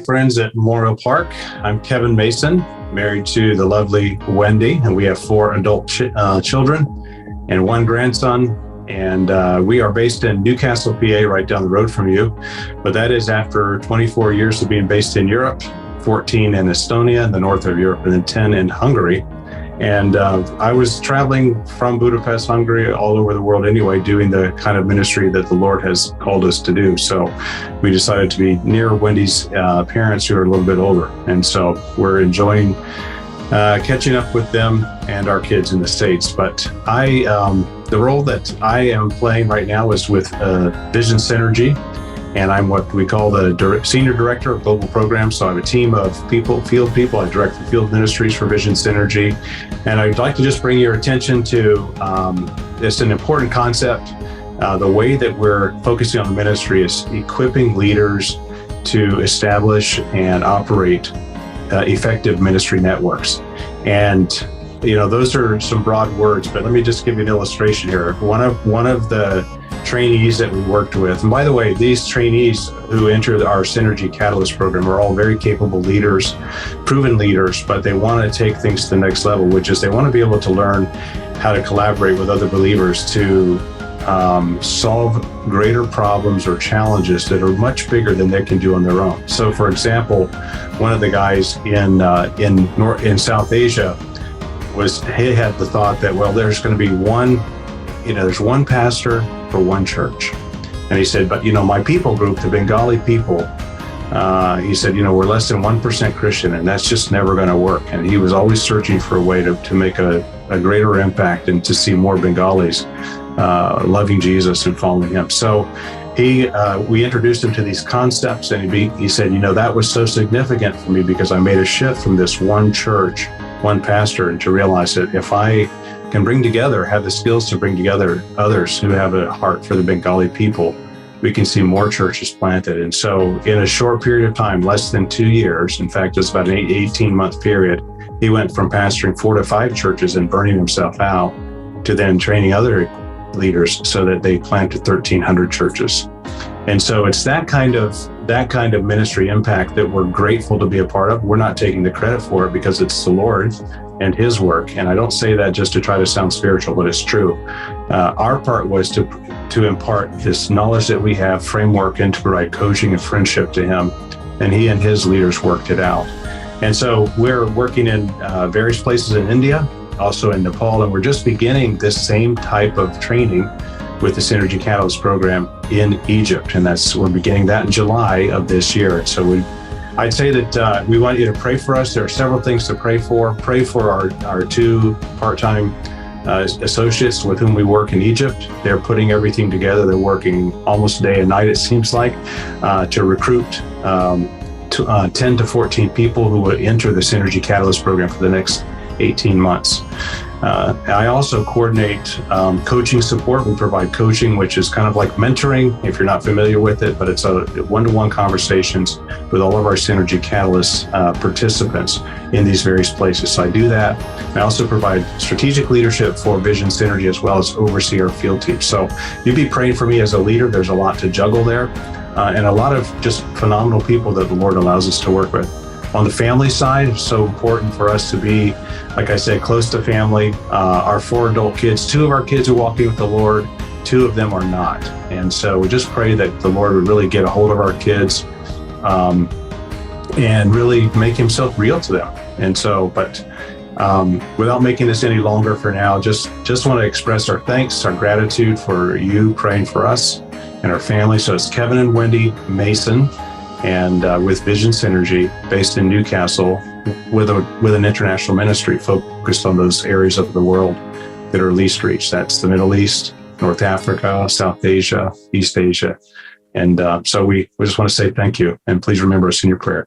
friends at Memorial Park. I'm Kevin Mason, married to the lovely Wendy, and we have 4 adult children and 1 grandson. And we are based in Newcastle, PA, right down the road from you. But that is after 24 years of being based in Europe, 14 in Estonia, in the north of Europe, and then 10 in Hungary. And I was traveling from Budapest, Hungary, all over the world anyway, doing the kind of ministry that the Lord has called us to do. So we decided to be near Wendy's parents, who are a little bit older. And so we're enjoying catching up with them and our kids in the States. But the role that I am playing right now is with Vision Synergy. And I'm what we call the Senior Director of Global Programs. So I have a team of people, field people. I direct the field ministries for Vision Synergy. And I'd like to just bring your attention to it's an important concept. The way that we're focusing on the ministry is equipping leaders to establish and operate effective ministry networks. And those are some broad words, but let me just give you an illustration here. One of the trainees that we worked with, and by the way, these trainees who enter our Synergy Catalyst program are all very capable leaders, proven leaders, but they want to take things to the next level, which is they want to be able to learn how to collaborate with other believers to solve greater problems or challenges that are much bigger than they can do on their own. So, for example, one of the guys in South Asia he had the thought that, well, there's going to be there's one pastor for one church. And he said, but my people group, the Bengali people, he said, we're less than 1% Christian, and that's just never going to work. And he was always searching for a way to make a greater impact and to see more Bengalis loving Jesus and following him. So we introduced him to these concepts, and he said, that was so significant for me because I made a shift from this one church, one pastor, and to realize that if I can have the skills to bring together others who have a heart for the Bengali people, we can see more churches planted. And so in a short period of time, less than 2 years, in fact, it's about an 18-month period, he went from pastoring 4 to 5 churches and burning himself out to then training other leaders so that they planted 1,300 churches. And so it's that kind of ministry impact that we're grateful to be a part of. We're not taking the credit for it because it's the Lord and his work. And I don't say that just to try to sound spiritual, but it's true. Our part was to impart this knowledge that we have, framework, and to provide coaching and friendship to him. And he and his leaders worked it out. And so we're working in various places in India, also in Nepal, and we're just beginning this same type of training with the Synergy Catalyst program in Egypt. And we're beginning that in July of this year. So I'd say that we want you to pray for us. There are several things to pray for. Pray for our 2 part-time associates with whom we work in Egypt. They're putting everything together. They're working almost day and night, it seems like, to recruit 10 to 14 people who will enter the Synergy Catalyst program for the next 18 months. I also coordinate coaching support. We provide coaching, which is kind of like mentoring, if you're not familiar with it, but it's a one-to-one conversations with all of our Synergy Catalyst participants in these various places. So I do that. I also provide strategic leadership for Vision Synergy as well as oversee our field team. So you'd be praying for me as a leader. There's a lot to juggle there and a lot of just phenomenal people that the Lord allows us to work with. On the family side, it's so important for us to be, like I said, close to family. Our 4 adult kids, 2 of our kids are walking with the Lord, 2 of them are not. And so we just pray that the Lord would really get a hold of our kids and really make himself real to them. And so, but without making this any longer for now, just want to express our thanks, our gratitude for you praying for us and our family. So it's Kevin and Wendy Mason, and with Vision Synergy, based in Newcastle, with an international ministry focused on those areas of the world that are least reached. That's the Middle East, North Africa, South Asia, East Asia. And so we just want to say thank you, and please remember us in your prayer.